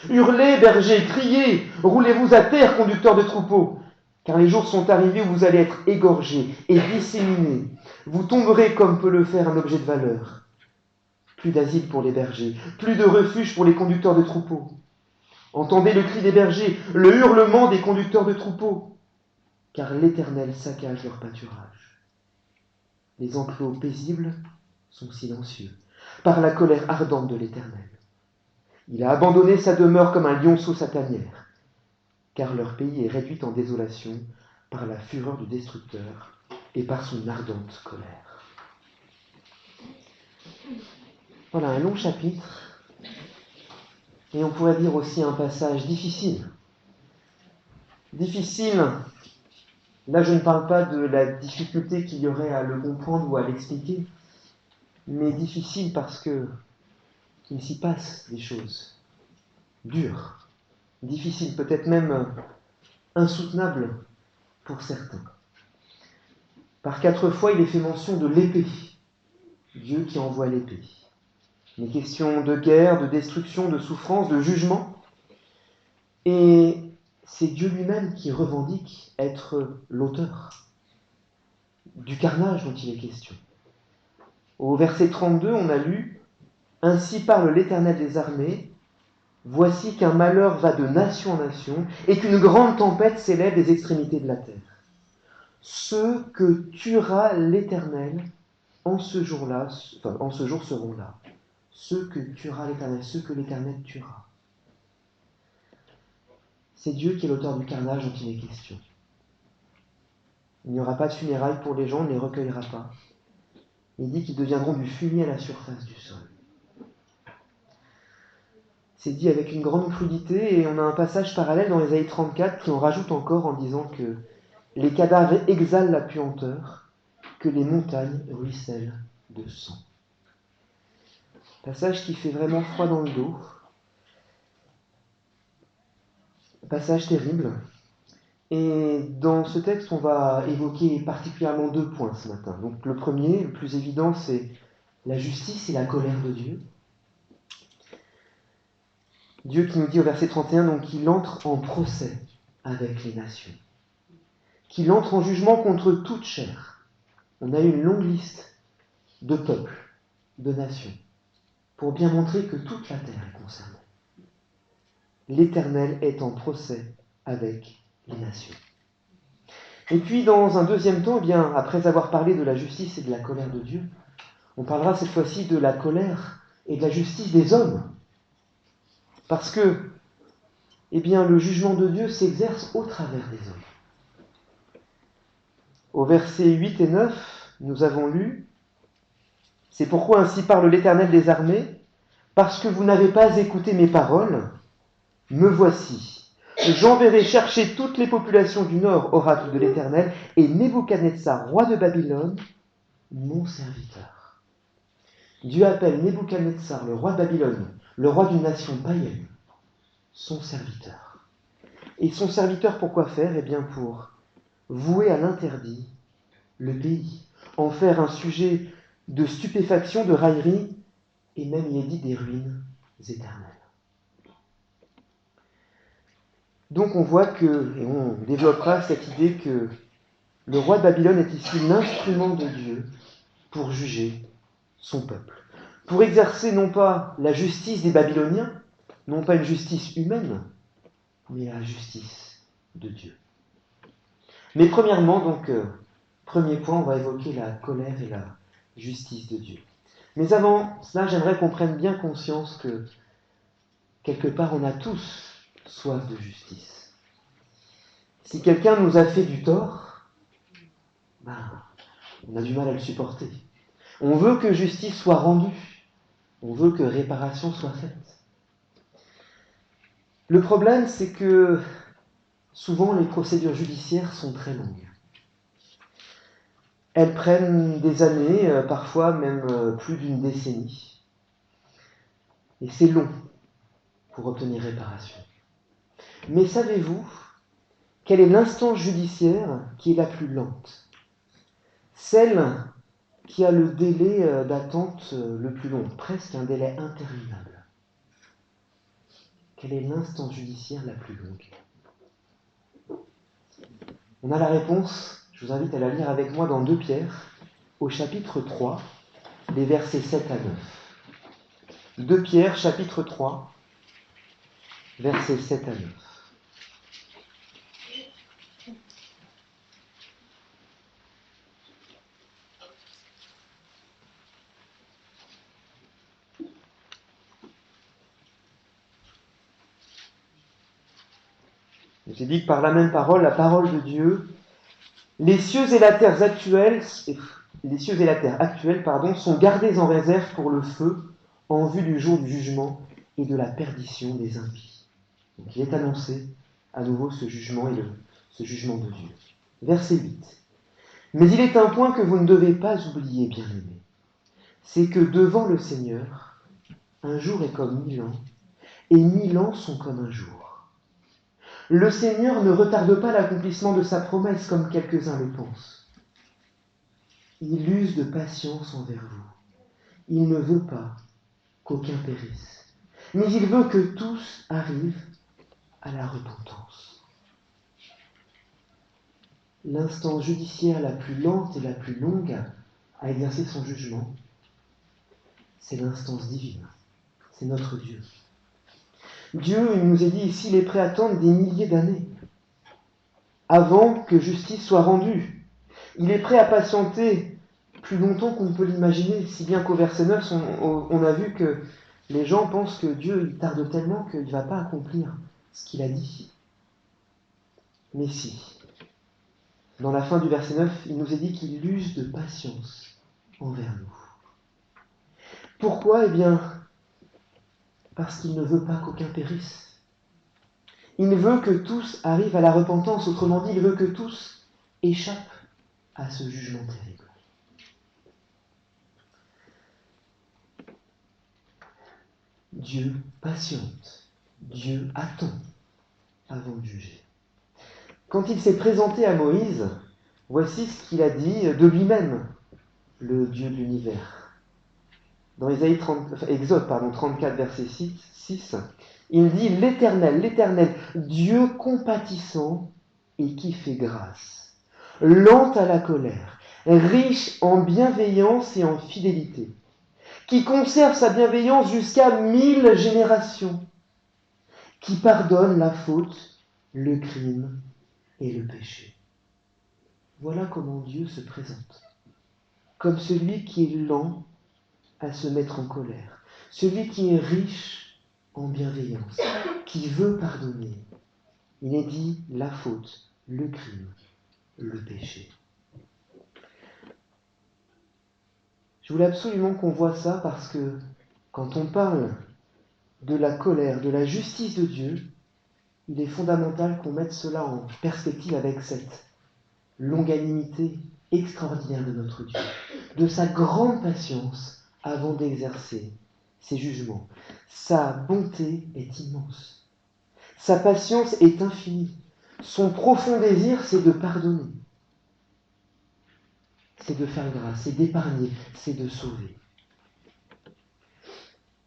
Hurlez, bergers, criez, roulez-vous à terre, conducteurs de troupeaux, car les jours sont arrivés où vous allez être égorgés et disséminés. Vous tomberez comme peut le faire un objet de valeur. Plus d'asile pour les bergers, plus de refuge pour les conducteurs de troupeaux. Entendez le cri des bergers, le hurlement des conducteurs de troupeaux, car l'Éternel saccage leur pâturage. Les enclos paisibles sont silencieux, par la colère ardente de l'Éternel. Il a abandonné sa demeure comme un lionceau sa tanière, car leur pays est réduit en désolation par la fureur du destructeur et par son ardente colère. Voilà un long chapitre, et on pourrait dire aussi un passage difficile. Difficile, là je ne parle pas de la difficulté qu'il y aurait à le comprendre ou à l'expliquer, mais difficile parce qu'il s'y passe des choses dures, difficiles, peut-être même insoutenables pour certains. Par 4 fois, il est fait mention de l'épée, Dieu qui envoie l'épée. Des questions de guerre, de destruction, de souffrance, de jugement. Et c'est Dieu lui-même qui revendique être l'auteur du carnage dont il est question. Au verset 32, on a lu « Ainsi parle l'Éternel des armées, voici qu'un malheur va de nation en nation et qu'une grande tempête s'élève des extrémités de la terre. Ceux que tuera l'Éternel en ce jour-là, en ce jour seront là. Ceux que tuera l'Éternel, ceux que l'Éternel tuera. » C'est Dieu qui est l'auteur du carnage dont il est question. Il n'y aura pas de funérailles pour les gens, on ne les recueillera pas. Il dit qu'ils deviendront du fumier à la surface du sol. C'est dit avec une grande crudité, et on a un passage parallèle dans Ésaïe 34 qui en rajoute encore en disant que les cadavres exhalent la puanteur, que les montagnes ruissellent de sang. Passage qui fait vraiment froid dans le dos. Passage terrible. Et dans ce texte, on va évoquer particulièrement 2 points ce matin. Donc le premier, le plus évident, c'est la justice et la colère de Dieu. Dieu qui nous dit au verset 31, donc qu'il entre en procès avec les nations, qu'il entre en jugement contre toute chair. On a eu une longue liste de peuples, de nations, pour bien montrer que toute la terre est concernée. L'Éternel est en procès avec les nations. Et puis, dans un deuxième temps, eh bien, après avoir parlé de la justice et de la colère de Dieu, on parlera cette fois-ci de la colère et de la justice des hommes. Parce que, eh bien, le jugement de Dieu s'exerce au travers des hommes. Au verset 8 et 9, nous avons lu « C'est pourquoi ainsi parle l'Éternel des armées, parce que vous n'avez pas écouté mes paroles, me voici. J'enverrai chercher toutes les populations du nord, oracle de l'Éternel, et Nebuchadnezzar, roi de Babylone, mon serviteur. » Dieu appelle Nebuchadnezzar, le roi de Babylone, le roi d'une nation païenne, son serviteur. Et son serviteur, pour quoi faire ? Eh bien, pour vouer à l'interdit le pays, en faire un sujet de stupéfaction, de raillerie, et même, il est dit, des ruines éternelles. Donc on voit que, et on développera cette idée que le roi de Babylone est ici l'instrument de Dieu pour juger son peuple, pour exercer non pas la justice des Babyloniens, non pas une justice humaine, mais la justice de Dieu. Mais premièrement, donc, premier point, on va évoquer la colère et la justice de Dieu. Mais avant cela, j'aimerais qu'on prenne bien conscience que, quelque part, on a tous soif de justice. Si quelqu'un nous a fait du tort, on a du mal à le supporter. On veut que justice soit rendue. On veut que réparation soit faite. Le problème, c'est que souvent les procédures judiciaires sont très longues. Elles prennent des années, parfois même plus d'une décennie. Et c'est long pour obtenir réparation. Mais savez-vous quelle est l'instance judiciaire qui est la plus lente ? Celle qui a le délai d'attente le plus long, presque un délai interminable. quelle est l'instance judiciaire la plus longue? On a la réponse, je vous invite à la lire avec moi dans 2 Pierre, au chapitre 3, les versets 7 à 9. 2 Pierre, chapitre 3, versets 7 à 9. J'ai dit que par la même parole, la parole de Dieu, les cieux et la terre actuelles, sont gardés en réserve pour le feu en vue du jour du jugement et de la perdition des impies. Donc il est annoncé à nouveau ce jugement ce jugement de Dieu. Verset 8. Mais il est un point que vous ne devez pas oublier, bien-aimés. C'est que devant le Seigneur, un jour est comme 1000 ans, et 1000 ans sont comme un jour. Le Seigneur ne retarde pas l'accomplissement de sa promesse comme quelques-uns le pensent. Il use de patience envers vous. Il ne veut pas qu'aucun périsse, mais il veut que tous arrivent à la repentance. L'instance judiciaire la plus lente et la plus longue à exercer son jugement, c'est l'instance divine. C'est notre Dieu. Dieu, il nous est dit ici, il est prêt à attendre des milliers d'années avant que justice soit rendue. Il est prêt à patienter plus longtemps qu'on ne peut l'imaginer, si bien qu'au verset 9, on a vu que les gens pensent que Dieu il tarde tellement qu'il ne va pas accomplir ce qu'il a dit. Mais si, dans la fin du verset 9, il nous est dit qu'il use de patience envers nous. Pourquoi? Eh bien, parce qu'il ne veut pas qu'aucun périsse. Il veut que tous arrivent à la repentance, autrement dit, il veut que tous échappent à ce jugement terrible. Dieu patiente, Dieu attend avant de juger. Quand il s'est présenté à Moïse, voici ce qu'il a dit de lui-même, le Dieu de l'univers. Dans Exode 34, verset 6, il dit « l'Éternel, Dieu compatissant et qui fait grâce, lent à la colère, riche en bienveillance et en fidélité, qui conserve sa bienveillance jusqu'à 1000 générations, qui pardonne la faute, le crime et le péché. » Voilà comment Dieu se présente, comme celui qui est lent à se mettre en colère, celui qui est riche en bienveillance, qui veut pardonner. Il est dit la faute, le crime, le péché. Je voulais absolument qu'on voit ça parce que quand on parle de la colère, de la justice de Dieu, il est fondamental qu'on mette cela en perspective avec cette longanimité extraordinaire de notre Dieu, de sa grande patience avant d'exercer ses jugements. Sa bonté est immense. Sa patience est infinie. Son profond désir, c'est de pardonner. C'est de faire grâce, c'est d'épargner, c'est de sauver.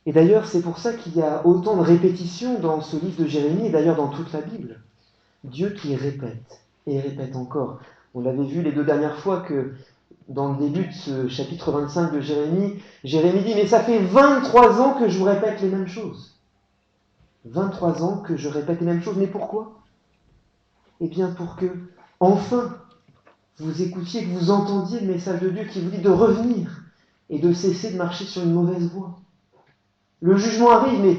Et d'ailleurs, c'est pour ça qu'il y a autant de répétitions dans ce livre de Jérémie, et d'ailleurs dans toute la Bible. Dieu qui répète, et répète encore. On l'avait vu les 2 dernières fois que dans le début de ce chapitre 25 de Jérémie, Jérémie dit « Mais ça fait 23 ans que je vous répète les mêmes choses. 23 ans que je répète les mêmes choses. Mais pourquoi? Eh bien pour que, enfin, vous écoutiez, que vous entendiez le message de Dieu qui vous dit de revenir et de cesser de marcher sur une mauvaise voie. Le jugement arrive, mais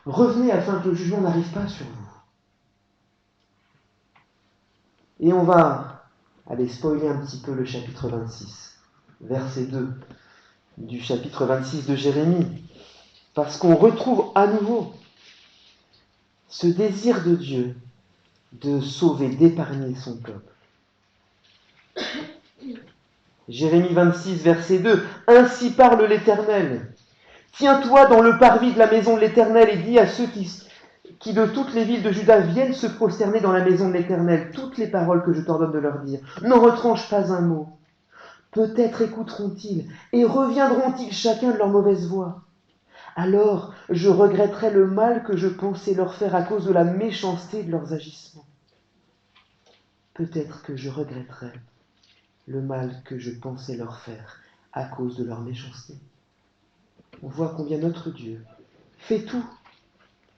revenez afin que le jugement n'arrive pas sur vous. » Et on va aller spoiler un petit peu le chapitre 26, verset 2 du chapitre 26 de Jérémie, parce qu'on retrouve à nouveau ce désir de Dieu de sauver, d'épargner son peuple. Jérémie 26, verset 2, « Ainsi parle l'Éternel. Tiens-toi dans le parvis de la maison de l'Éternel et dis à ceux qui de toutes les villes de Juda viennent se prosterner dans la maison de l'Éternel toutes les paroles que je t'ordonne de leur dire. N'en retranche pas un mot. Peut-être écouteront-ils et reviendront-ils chacun de leur mauvaise voie. Alors je regretterai le mal que je pensais leur faire à cause de la méchanceté de leurs agissements. Peut-être que je regretterai le mal que je pensais leur faire à cause de leur méchanceté. On voit combien notre Dieu fait tout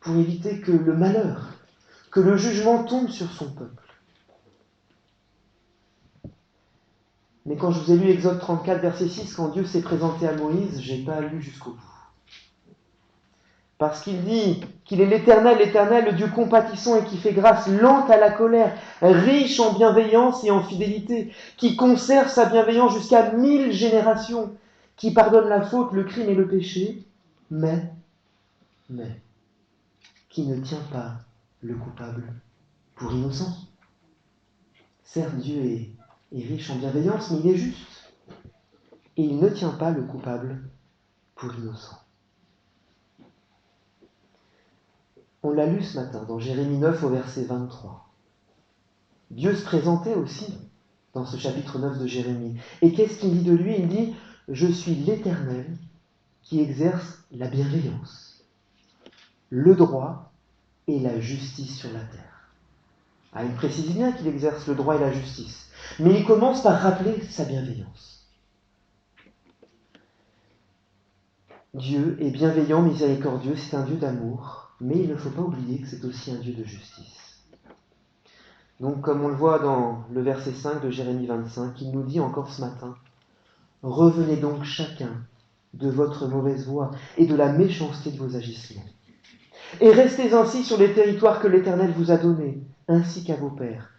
pour éviter que le malheur, que le jugement tombe sur son peuple. Mais quand je vous ai lu Exode 34, verset 6, quand Dieu s'est présenté à Moïse, je n'ai pas lu jusqu'au bout. Parce qu'il dit qu'il est l'Éternel, le Dieu compatissant et qui fait grâce, lent à la colère, riche en bienveillance et en fidélité, qui conserve sa bienveillance jusqu'à 1000 générations, qui pardonne la faute, le crime et le péché, mais, qui ne tient pas le coupable pour innocent. Certes, Dieu est riche en bienveillance, mais il est juste. Et il ne tient pas le coupable pour innocent. On l'a lu ce matin dans Jérémie 9 au verset 23. Dieu se présentait aussi dans ce chapitre 9 de Jérémie. Et qu'est-ce qu'il dit de lui? Il dit « Je suis l'Éternel qui exerce la bienveillance, le droit et la justice sur la terre. » Ah, il précise bien qu'il exerce le droit et la justice. Mais il commence par rappeler sa bienveillance. Dieu est bienveillant, miséricordieux, c'est un Dieu d'amour, mais il ne faut pas oublier que c'est aussi un Dieu de justice. Donc, comme on le voit dans le verset 5 de Jérémie 25, il nous dit encore ce matin « Revenez donc chacun de votre mauvaise voie et de la méchanceté de vos agissements. Et restez ainsi sur les territoires que l'Éternel vous a donnés, ainsi qu'à vos pères,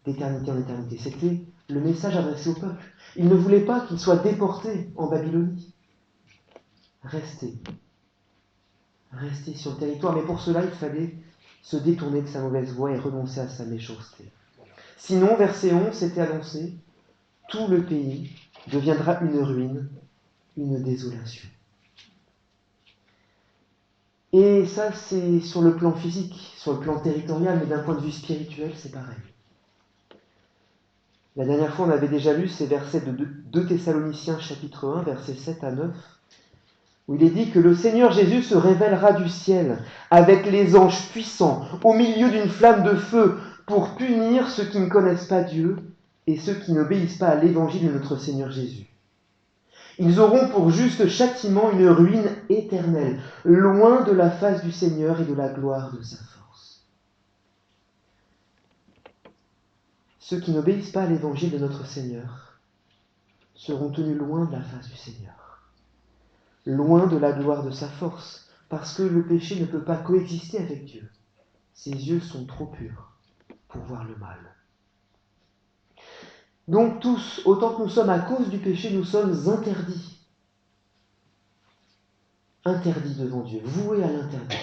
d'éternité en éternité. » C'était le message adressé au peuple. Il ne voulait pas qu'ils soient déportés en Babylonie. Restez sur le territoire, mais pour cela, il fallait se détourner de sa mauvaise voie et renoncer à sa méchanceté. Sinon, verset 11, c'était annoncé, tout le pays deviendra une ruine, une désolation. Et ça, c'est sur le plan physique, sur le plan territorial, mais d'un point de vue spirituel, c'est pareil. La dernière fois, on avait déjà lu ces versets de 2 Thessaloniciens chapitre 1, versets 7 à 9, où il est dit que le Seigneur Jésus se révélera du ciel avec les anges puissants au milieu d'une flamme de feu pour punir ceux qui ne connaissent pas Dieu et ceux qui n'obéissent pas à l'évangile de notre Seigneur Jésus. Ils auront pour juste châtiment une ruine éternelle, loin de la face du Seigneur et de la gloire de sa force. Ceux qui n'obéissent pas à l'évangile de notre Seigneur seront tenus loin de la face du Seigneur, loin de la gloire de sa force, parce que le péché ne peut pas coexister avec Dieu. Ses yeux sont trop purs pour voir le mal. Donc tous, autant que nous sommes à cause du péché, nous sommes interdits. Interdits devant Dieu, voués à l'interdit.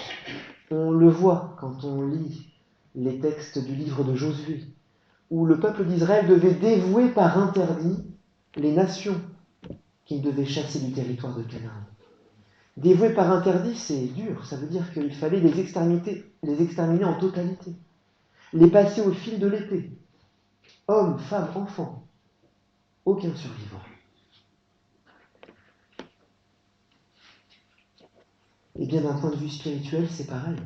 On le voit quand on lit les textes du livre de Josué, où le peuple d'Israël devait dévouer par interdit les nations qu'il devait chasser du territoire de Canaan. Dévouer par interdit, c'est dur, ça veut dire qu'il fallait les exterminer en totalité, les passer au fil de l'épée. Hommes, femmes, enfants, aucun survivant. Et bien d'un point de vue spirituel, c'est pareil.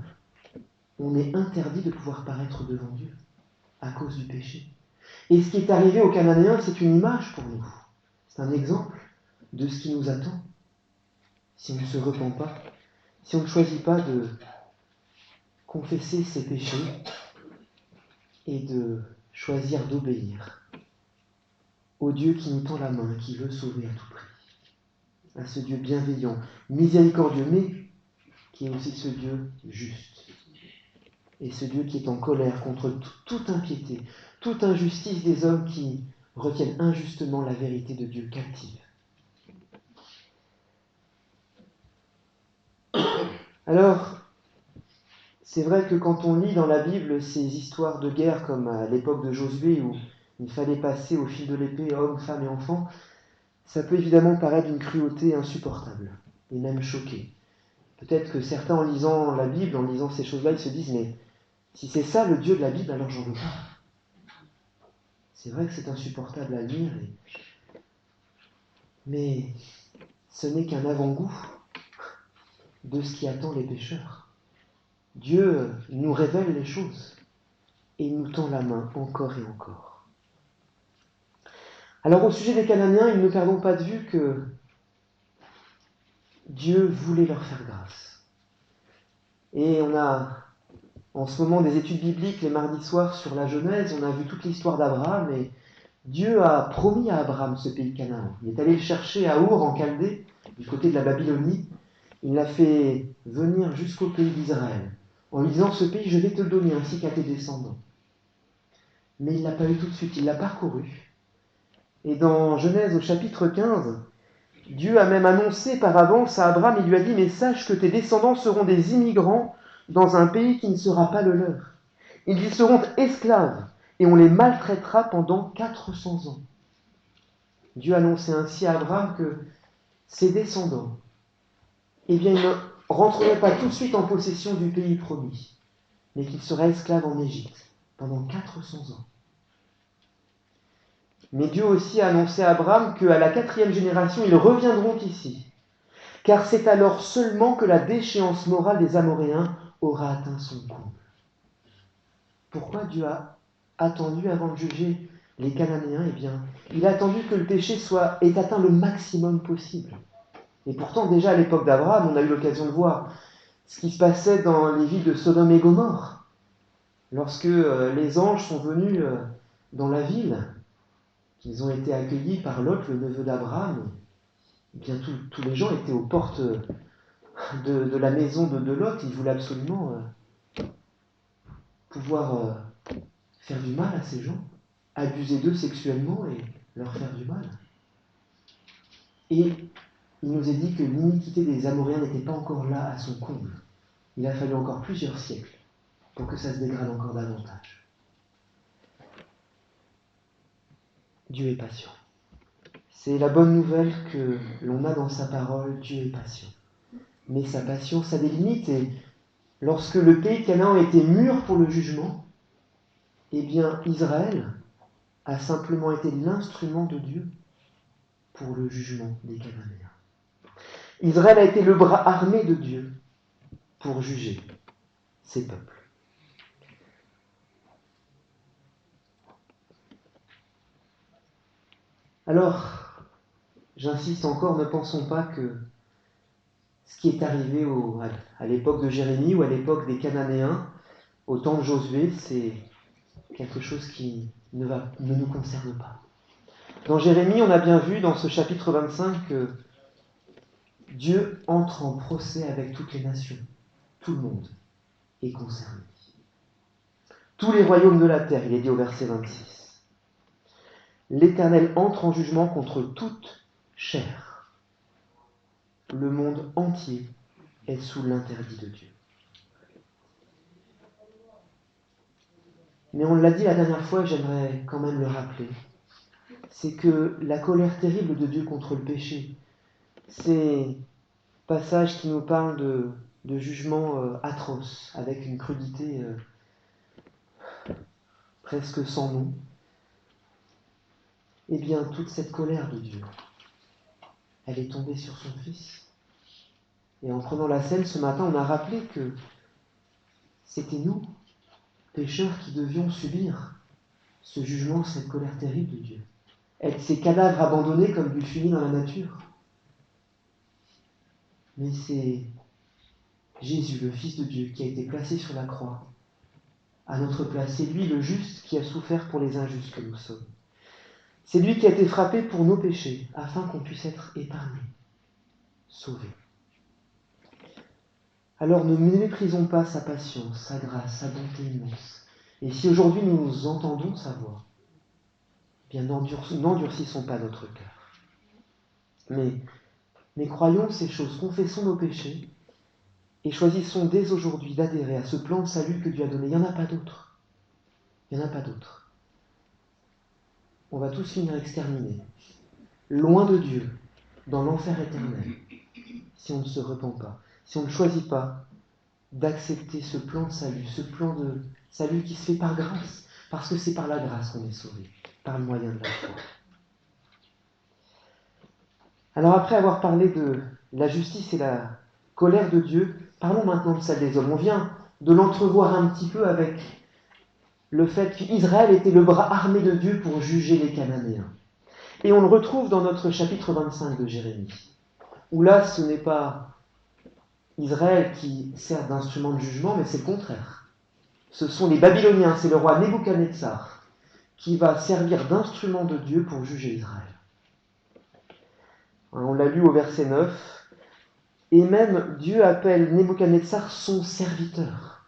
On est interdit de pouvoir paraître devant Dieu à cause du péché. Et ce qui est arrivé aux Cananéens, c'est une image pour nous. C'est un exemple de ce qui nous attend si on ne se repent pas, si on ne choisit pas de confesser ses péchés et de choisir d'obéir au Dieu qui nous tend la main, qui veut sauver à tout prix, à ce Dieu bienveillant, miséricordieux, mais qui est aussi ce Dieu juste, et ce Dieu qui est en colère contre toute impiété, toute injustice des hommes qui retiennent injustement la vérité de Dieu captive. Alors, c'est vrai que quand on lit dans la Bible ces histoires de guerre comme à l'époque de Josué où il fallait passer au fil de l'épée hommes, femmes et enfants, ça peut évidemment paraître d'une cruauté insupportable et même choquée. Peut-être que certains en lisant la Bible, en lisant ces choses-là, ils se disent « mais si c'est ça le Dieu de la Bible, alors j'en veux pas ». C'est vrai que c'est insupportable à lire, mais ce n'est qu'un avant-goût de ce qui attend les pécheurs. Dieu nous révèle les choses et il nous tend la main encore et encore. Alors au sujet des Cananéens, il ne perdons pas de vue que Dieu voulait leur faire grâce. Et on a en ce moment des études bibliques les mardis soirs sur la Genèse, on a vu toute l'histoire d'Abraham et Dieu a promis à Abraham ce pays Canaan. Il est allé le chercher à Our en Chaldée, du côté de la Babylonie. Il l'a fait venir jusqu'au pays d'Israël, en lui disant: ce pays, je vais te le donner ainsi qu'à tes descendants. Mais il ne l'a pas eu tout de suite, il l'a parcouru. Et dans Genèse au chapitre 15, Dieu a même annoncé par avance à Abraham, il lui a dit: mais sache que tes descendants seront des immigrants dans un pays qui ne sera pas le leur. Ils y seront esclaves et on les maltraitera pendant 400 ans. Dieu annonçait ainsi à Abraham que ses descendants, eh bien, ils ne rentreraient pas tout de suite en possession du pays promis, mais qu'ils seraient esclaves en Égypte pendant 400 ans. Mais Dieu aussi a annoncé à Abraham qu'à la 4e génération, ils reviendront ici, car c'est alors seulement que la déchéance morale des Amoréens aura atteint son comble. Pourquoi Dieu a attendu avant de juger les Cananéens? Eh bien, il a attendu que le péché ait atteint le maximum possible. Et pourtant, déjà à l'époque d'Abraham, on a eu l'occasion de voir ce qui se passait dans les villes de Sodome et Gomorrhe. Lorsque les anges sont venus dans la ville, qu'ils ont été accueillis par Lot, le neveu d'Abraham, eh bien tous les gens étaient aux portes de la maison de Lot. Ils voulaient absolument pouvoir faire du mal à ces gens, abuser d'eux sexuellement et leur faire du mal. Et il nous est dit que l'iniquité des Amoréens n'était pas encore là à son comble. Il a fallu encore plusieurs siècles pour que ça se dégrade encore davantage. Dieu est patient. C'est la bonne nouvelle que l'on a dans sa parole: Dieu est patient. Mais sa patience a des limites, et lorsque le pays de Canaan était mûr pour le jugement, eh bien Israël a simplement été l'instrument de Dieu pour le jugement des Cananéens. Israël a été le bras armé de Dieu pour juger ses peuples. Alors, j'insiste encore, ne pensons pas que ce qui est arrivé à l'époque de Jérémie ou à l'époque des Cananéens, au temps de Josué, c'est quelque chose qui ne nous concerne pas. Dans Jérémie, on a bien vu dans ce chapitre 25 que Dieu entre en procès avec toutes les nations. Tout le monde est concerné. Tous les royaumes de la terre, il est dit au verset 26. L'Éternel entre en jugement contre toute chair. Le monde entier est sous l'interdit de Dieu. Mais on l'a dit la dernière fois, j'aimerais quand même le rappeler, c'est que la colère terrible de Dieu contre le péché, ces passages qui nous parlent de jugements atroces, avec une crudité presque sans nom, eh bien toute cette colère de Dieu, elle est tombée sur son Fils. Et en prenant la scène ce matin, on a rappelé que c'était nous, pécheurs, qui devions subir ce jugement, cette colère terrible de Dieu. Être ces cadavres abandonnés comme du fumier dans la nature. Mais c'est Jésus, le Fils de Dieu, qui a été placé sur la croix à notre place. C'est lui, le juste, qui a souffert pour les injustes que nous sommes. C'est lui qui a été frappé pour nos péchés, afin qu'on puisse être épargné, sauvé. Alors ne méprisons pas sa patience, sa grâce, sa bonté immense. Et si aujourd'hui nous entendons sa voix, bien n'endurcissons pas notre cœur. Mais croyons ces choses, confessons nos péchés, et choisissons dès aujourd'hui d'adhérer à ce plan de salut que Dieu a donné. Il n'y en a pas d'autre. Il n'y en a pas d'autre. On va tous finir exterminés, loin de Dieu, dans l'enfer éternel, si on ne se repent pas, si on ne choisit pas d'accepter ce plan de salut, ce plan de salut qui se fait par grâce, parce que c'est par la grâce qu'on est sauvé, par le moyen de la foi. Alors après avoir parlé de la justice et la colère de Dieu, parlons maintenant de celle des hommes. On vient de l'entrevoir un petit peu avec le fait qu'Israël était le bras armé de Dieu pour juger les Cananéens. Et on le retrouve dans notre chapitre 25 de Jérémie, où là, ce n'est pas Israël qui sert d'instrument de jugement, mais c'est le contraire. Ce sont les Babyloniens, c'est le roi Nebuchadnezzar qui va servir d'instrument de Dieu pour juger Israël. On l'a lu au verset 9, et même Dieu appelle Nebuchadnezzar son serviteur.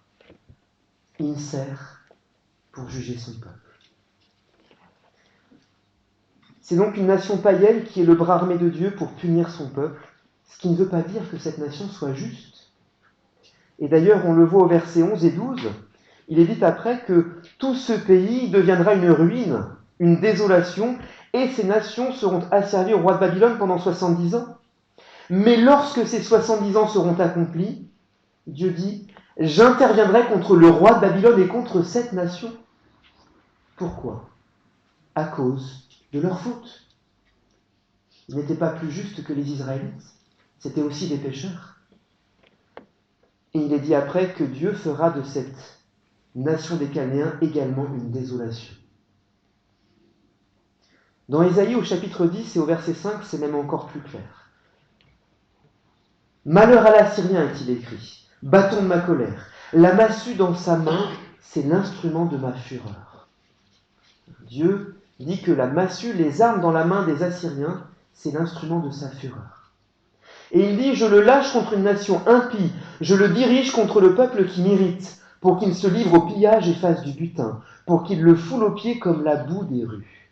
Il sert pour juger son peuple. C'est donc une nation païenne qui est le bras armé de Dieu pour punir son peuple, ce qui ne veut pas dire que cette nation soit juste. Et d'ailleurs, on le voit au verset 11 et 12, il est dit après que tout ce pays deviendra une ruine, une désolation, et ces nations seront asservies au roi de Babylone pendant 70 ans. Mais lorsque ces 70 ans seront accomplis, Dieu dit, j'interviendrai contre le roi de Babylone et contre cette nation. Pourquoi ? À cause de leur faute. Ils n'étaient pas plus justes que les Israélites. C'était aussi des pécheurs. Et il est dit après que Dieu fera de cette nation des Cananéens également une désolation. Dans Ésaïe au chapitre 10 et au verset 5, c'est même encore plus clair. Malheur à l'Assyrien, est-il écrit, bâton de ma colère. La massue dans sa main, c'est l'instrument de ma fureur. Dieu dit que la massue, les armes dans la main des Assyriens, c'est l'instrument de sa fureur. Et il dit, je le lâche contre une nation impie, je le dirige contre le peuple qui m'irrite, pour qu'il se livre au pillage et fasse du butin, pour qu'il le foule aux pieds comme la boue des rues.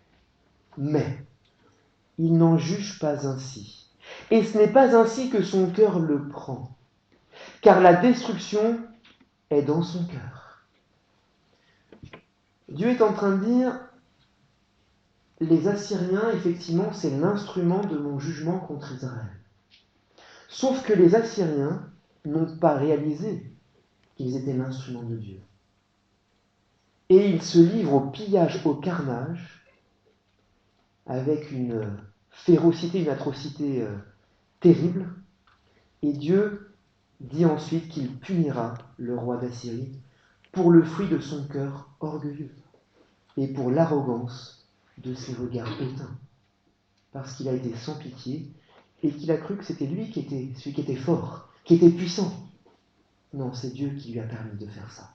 Mais il n'en juge pas ainsi. Et ce n'est pas ainsi que son cœur le prend, car la destruction est dans son cœur. Dieu est en train de dire, les Assyriens, effectivement, c'est l'instrument de mon jugement contre Israël. Sauf que les Assyriens n'ont pas réalisé qu'ils étaient l'instrument de Dieu. Et ils se livrent au pillage, au carnage, avec une férocité, une atrocité terrible. Et Dieu dit ensuite qu'il punira le roi d'Assyrie pour le fruit de son cœur orgueilleux et pour l'arrogance de ses regards hautains, parce qu'il a été sans pitié et qu'il a cru que c'était lui qui était celui qui était fort, qui était puissant. Non, c'est Dieu qui lui a permis de faire ça,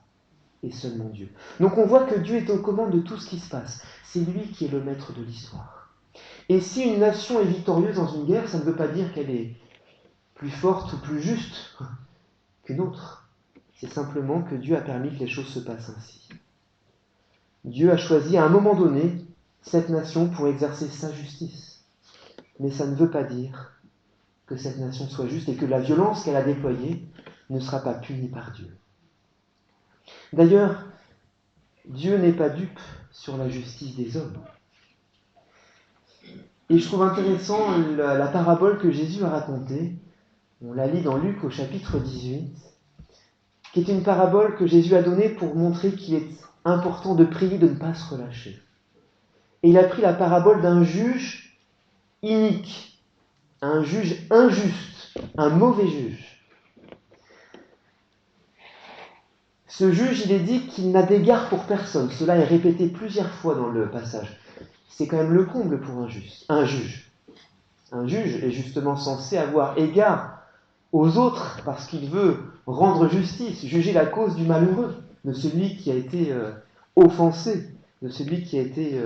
et seulement Dieu. Donc on voit que Dieu est aux commandes de tout ce qui se passe. C'est lui qui est le maître de l'histoire. Et si une nation est victorieuse dans une guerre, ça ne veut pas dire qu'elle est plus forte ou plus juste qu'une autre. C'est simplement que Dieu a permis que les choses se passent ainsi. Dieu a choisi à un moment donné cette nation pour exercer sa justice. Mais ça ne veut pas dire que cette nation soit juste et que la violence qu'elle a déployée ne sera pas punie par Dieu. D'ailleurs, Dieu n'est pas dupe sur la justice des hommes. Et je trouve intéressant la parabole que Jésus a racontée. On la lit dans Luc au chapitre 18, qui est une parabole que Jésus a donnée pour montrer qu'il est important de prier, de ne pas se relâcher. Et il a pris la parabole d'un juge inique, un juge injuste, un mauvais juge. Ce juge, il est dit qu'il n'a d'égard pour personne. Cela est répété plusieurs fois dans le passage. C'est quand même le comble pour un juge. Un juge est justement censé avoir égard aux autres parce qu'il veut rendre justice, juger la cause du malheureux, de celui qui a été offensé, de celui qui a été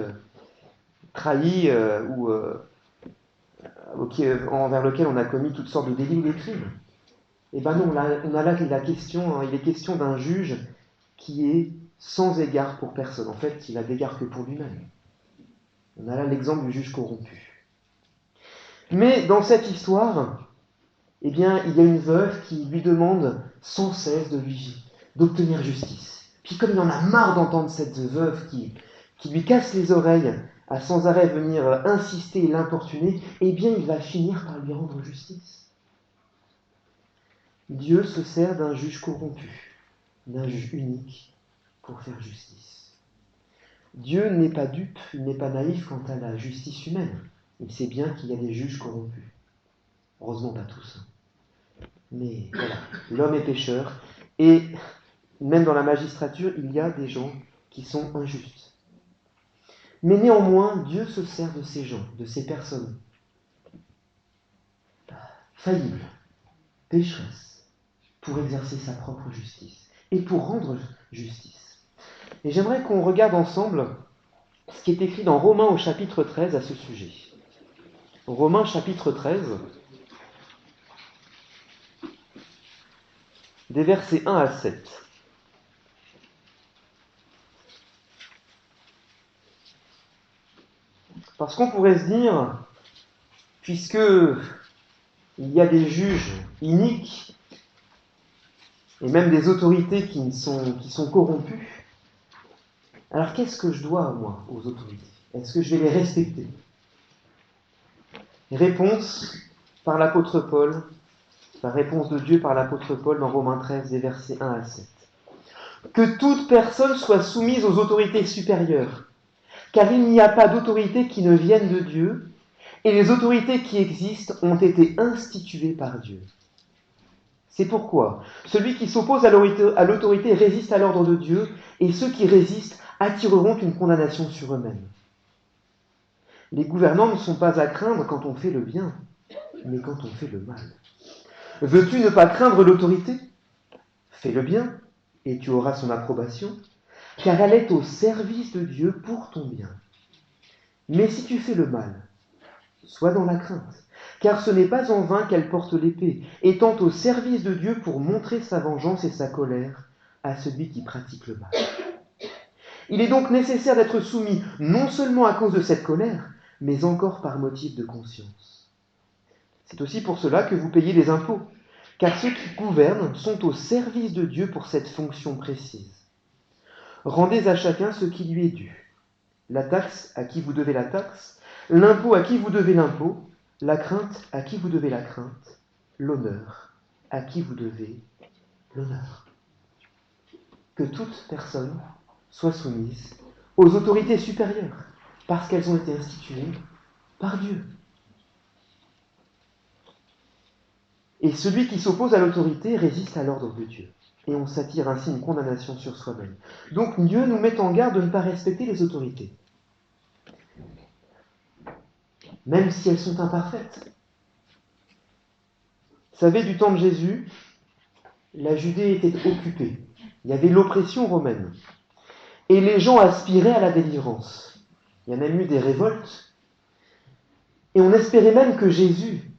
trahi envers lequel on a commis toutes sortes de délits ou de crimes. Eh bien non, on a là la question, il est question d'un juge qui est sans égard pour personne. En fait, il a d'égard que pour lui-même. On a là l'exemple du juge corrompu. Mais dans cette histoire, eh bien, il y a une veuve qui lui demande sans cesse d'obtenir justice. Puis comme il en a marre d'entendre cette veuve qui lui casse les oreilles, à sans arrêt venir insister et l'importuner, eh bien, il va finir par lui rendre justice. Dieu se sert d'un juge corrompu, d'un juge unique, pour faire justice. Dieu n'est pas dupe, il n'est pas naïf quant à la justice humaine. Il sait bien qu'il y a des juges corrompus. Heureusement pas tous. Mais voilà, l'homme est pécheur, et même dans la magistrature, il y a des gens qui sont injustes. Mais néanmoins, Dieu se sert de ces gens, de ces personnes faillibles, pécheresses, pour exercer sa propre justice et pour rendre justice. Et j'aimerais qu'on regarde ensemble ce qui est écrit dans Romains au chapitre 13 à ce sujet. Romains chapitre 13, des versets 1 à 7. Parce qu'on pourrait se dire, puisque il y a des juges iniques et même des autorités qui sont corrompues, alors qu'est-ce que je dois, moi, aux autorités? Est-ce que je vais les respecter? Réponse par l'apôtre Paul, la réponse de Dieu par l'apôtre Paul dans Romains 13, des versets 1 à 7. Que toute personne soit soumise aux autorités supérieures, car il n'y a pas d'autorité qui ne vienne de Dieu, et les autorités qui existent ont été instituées par Dieu. C'est pourquoi celui qui s'oppose à l'autorité résiste à l'ordre de Dieu, et ceux qui résistent attireront une condamnation sur eux-mêmes. Les gouvernants ne sont pas à craindre quand on fait le bien, mais quand on fait le mal. Veux-tu ne pas craindre l'autorité? Fais le bien, et tu auras son approbation, car elle est au service de Dieu pour ton bien. Mais si tu fais le mal, sois dans la crainte, car ce n'est pas en vain qu'elle porte l'épée, étant au service de Dieu pour montrer sa vengeance et sa colère à celui qui pratique le mal. Il est donc nécessaire d'être soumis non seulement à cause de cette colère, mais encore par motif de conscience. C'est aussi pour cela que vous payez des impôts, car ceux qui gouvernent sont au service de Dieu pour cette fonction précise. Rendez à chacun ce qui lui est dû. La taxe à qui vous devez la taxe, l'impôt à qui vous devez l'impôt, la crainte à qui vous devez la crainte, l'honneur à qui vous devez l'honneur. Que toute personne soit soumise aux autorités supérieures, parce qu'elles ont été instituées par Dieu. Et celui qui s'oppose à l'autorité résiste à l'ordre de Dieu. Et on s'attire ainsi une condamnation sur soi-même. Donc Dieu nous met en garde de ne pas respecter les autorités, même si elles sont imparfaites. Vous savez, du temps de Jésus, la Judée était occupée. Il y avait l'oppression romaine. Et les gens aspiraient à la délivrance. Il y a même eu des révoltes. Et on espérait même que Jésus,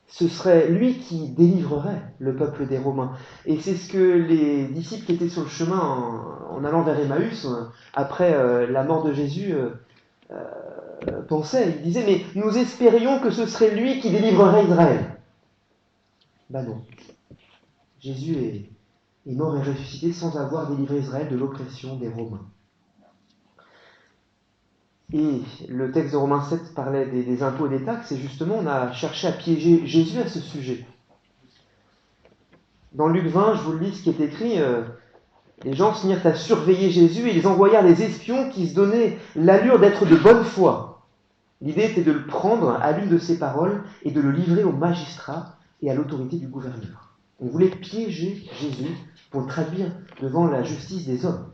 ce serait lui qui délivrerait le peuple des Romains. Et c'est ce que les disciples qui étaient sur le chemin en allant vers Emmaüs, après la mort de Jésus, pensaient. Ils disaient, mais nous espérions que ce serait lui qui délivrerait Israël. Ben non. Jésus est mort et ressuscité sans avoir délivré Israël de l'oppression des Romains. Et le texte de Romains 7 parlait des impôts et des taxes, et justement on a cherché à piéger Jésus à ce sujet. Dans Luc 20, je vous le lis, ce qui est écrit, les gens se mirent à surveiller Jésus et ils envoyèrent des espions qui se donnaient l'allure d'être de bonne foi. L'idée était de le prendre à l'une de ses paroles et de le livrer aux magistrats et à l'autorité du gouverneur. On voulait piéger Jésus pour le traduire devant la justice des hommes.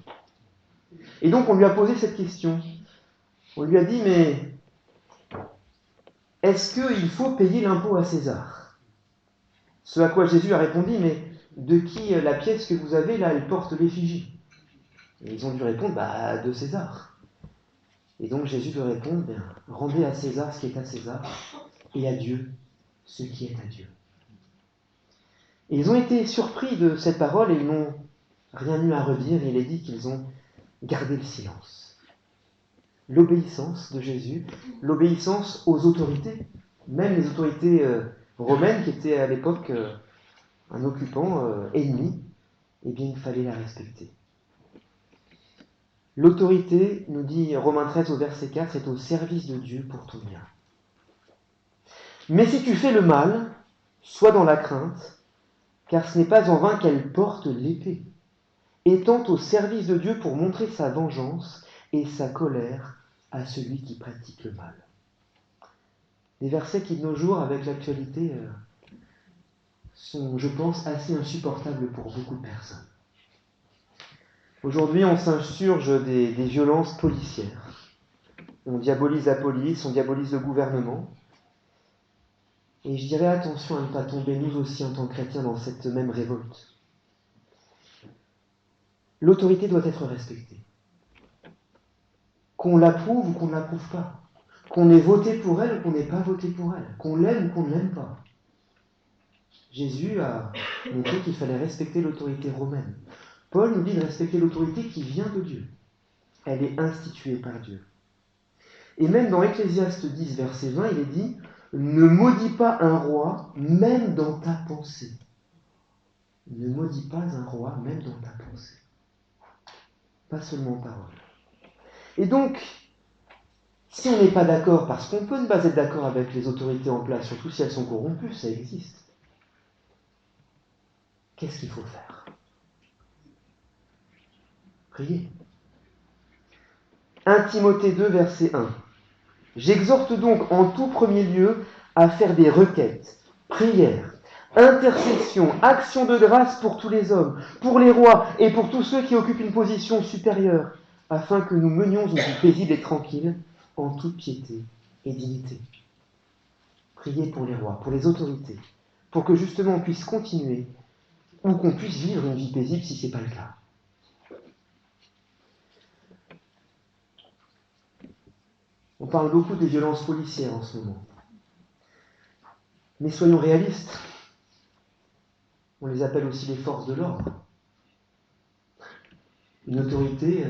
Et donc on lui a posé cette question. On lui a dit, mais est-ce qu'il faut payer l'impôt à César? Ce à quoi Jésus a répondu, mais de qui la pièce que vous avez là, elle porte l'effigie? Et ils ont dû répondre, de César. Et donc Jésus leur répond, rendez à César ce qui est à César, et à Dieu ce qui est à Dieu. Et ils ont été surpris de cette parole et ils n'ont rien eu à redire. Il est dit qu'ils ont gardé le silence. L'obéissance de Jésus, l'obéissance aux autorités, même les autorités romaines qui étaient à l'époque un occupant ennemi, eh bien il fallait la respecter. L'autorité, nous dit Romains 13 au verset 4, est au service de Dieu pour ton bien. Mais si tu fais le mal, sois dans la crainte, car ce n'est pas en vain qu'elle porte l'épée, étant au service de Dieu pour montrer sa vengeance et sa colère à celui qui pratique le mal. » Des versets qui de nos jours, avec l'actualité, sont, je pense, assez insupportables pour beaucoup de personnes. Aujourd'hui, on s'insurge des violences policières. On diabolise la police, on diabolise le gouvernement. Et je dirais attention à ne pas tomber, nous aussi, en tant que chrétiens, dans cette même révolte. L'autorité doit être respectée. Qu'on l'approuve ou qu'on ne l'approuve pas. Qu'on ait voté pour elle ou qu'on n'ait pas voté pour elle. Qu'on l'aime ou qu'on ne l'aime pas. Jésus a montré qu'il fallait respecter l'autorité romaine. Paul nous dit de respecter l'autorité qui vient de Dieu. Elle est instituée par Dieu. Et même dans Ecclésiaste 10, verset 20, il est dit « Ne maudis pas un roi, même dans ta pensée. » Ne maudis pas un roi, même dans ta pensée. Pas seulement en parole. Et donc, si on n'est pas d'accord, parce qu'on peut ne pas être d'accord avec les autorités en place, surtout si elles sont corrompues, ça existe, qu'est-ce qu'il faut faire? Prier. 1 Timothée 2, verset 1. J'exhorte donc en tout premier lieu à faire des requêtes, prières, intercessions, actions de grâce pour tous les hommes, pour les rois et pour tous ceux qui occupent une position supérieure, afin que nous menions une vie paisible et tranquille, en toute piété et dignité. Priez pour les rois, pour les autorités, pour que justement on puisse continuer, ou qu'on puisse vivre une vie paisible si ce n'est pas le cas. On parle beaucoup des violences policières en ce moment. Mais soyons réalistes. On les appelle aussi les forces de l'ordre. Une autorité,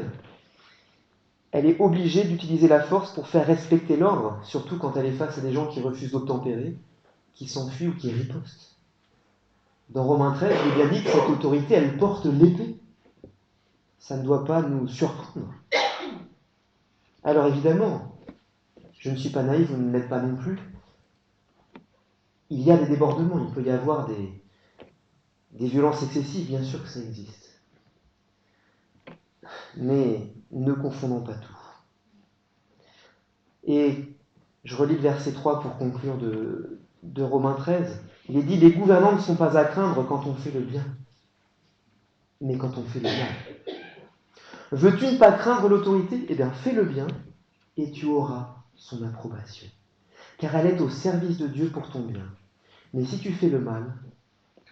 elle est obligée d'utiliser la force pour faire respecter l'ordre, surtout quand elle est face à des gens qui refusent d'obtempérer, qui s'enfuient ou qui ripostent. Dans Romains 13, il est bien dit que cette autorité, elle porte l'épée. Ça ne doit pas nous surprendre. Alors évidemment, je ne suis pas naïf, vous ne l'êtes pas non plus. Il y a des débordements, il peut y avoir des violences excessives, bien sûr que ça existe. Mais ne confondons pas tout. Et je relis le verset 3 pour conclure de Romains 13. Il est dit « Les gouvernants ne sont pas à craindre quand on fait le bien, mais quand on fait le mal. Veux-tu ne pas craindre l'autorité? Eh bien, fais le bien, et tu auras son approbation. Car elle est au service de Dieu pour ton bien. Mais si tu fais le mal,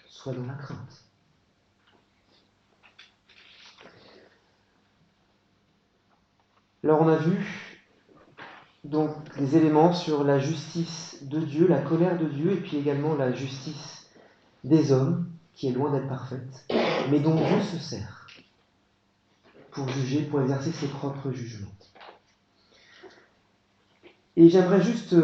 sois dans la crainte. » Alors on a vu donc des éléments sur la justice de Dieu, la colère de Dieu, et puis également la justice des hommes, qui est loin d'être parfaite, mais dont Dieu se sert pour juger, pour exercer ses propres jugements. Et j'aimerais juste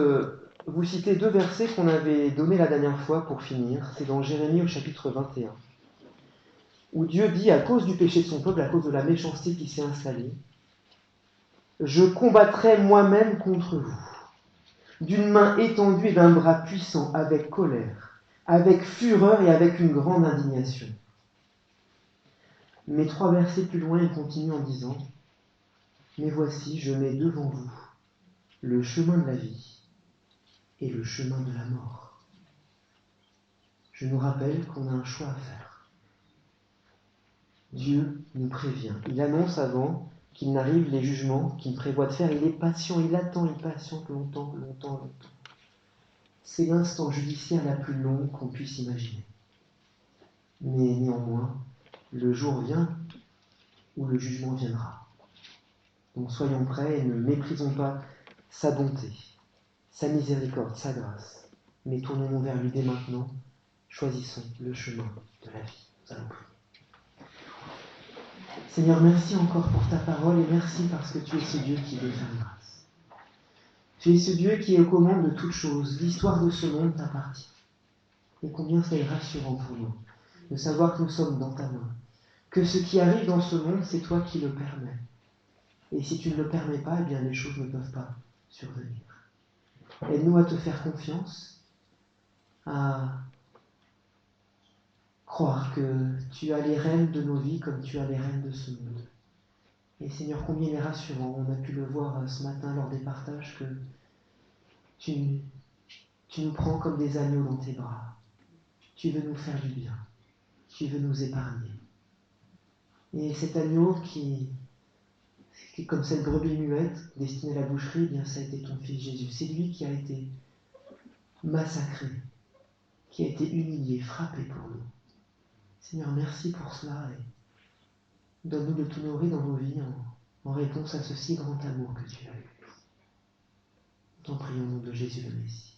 vous citer 2 versets qu'on avait donnés la dernière fois pour finir. C'est dans Jérémie au chapitre 21, où Dieu dit, à cause du péché de son peuple, à cause de la méchanceté qui s'est installée, « Je combattrai moi-même contre vous, d'une main étendue et d'un bras puissant, avec colère, avec fureur et avec une grande indignation. » Mais 3 versets plus loin, il continue en disant « Mais voici, je mets devant vous le chemin de la vie et le chemin de la mort. » Je nous rappelle qu'on a un choix à faire. Dieu nous prévient. Il annonce avant qu'il n'arrive les jugements qu'il prévoit de faire. Il est patient, il attend, il patiente longtemps. C'est l'instant judiciaire la plus longue qu'on puisse imaginer. Mais néanmoins, le jour vient où le jugement viendra. Donc soyons prêts et ne méprisons pas sa bonté, sa miséricorde, sa grâce. Mais tournons-nous vers lui dès maintenant. Choisissons le chemin de la vie. Nous allons prier. Seigneur, merci encore pour ta parole et merci parce que tu es ce Dieu qui veut faire grâce. Tu es ce Dieu qui est aux commandes de toutes choses. L'histoire de ce monde t'appartient. Et combien c'est rassurant pour nous de savoir que nous sommes dans ta main. Que ce qui arrive dans ce monde, c'est toi qui le permets. Et si tu ne le permets pas, eh bien les choses ne peuvent pas survenir. Aide-nous à te faire confiance, à croire que tu as les rênes de nos vies comme tu as les rênes de ce monde. Et Seigneur, combien il est rassurant, on a pu le voir ce matin lors des partages, que tu nous prends comme des agneaux dans tes bras. Tu veux nous faire du bien. Tu veux nous épargner. Et cet agneau qui est comme cette brebis muette destinée à la boucherie, eh bien ça a été ton fils Jésus. C'est lui qui a été massacré, qui a été humilié, frappé pour nous. Seigneur, merci pour cela et donne-nous de t'honorer dans nos vies en réponse à ce si grand amour que tu as eu. Nous t'en prions au nom de Jésus le Messie.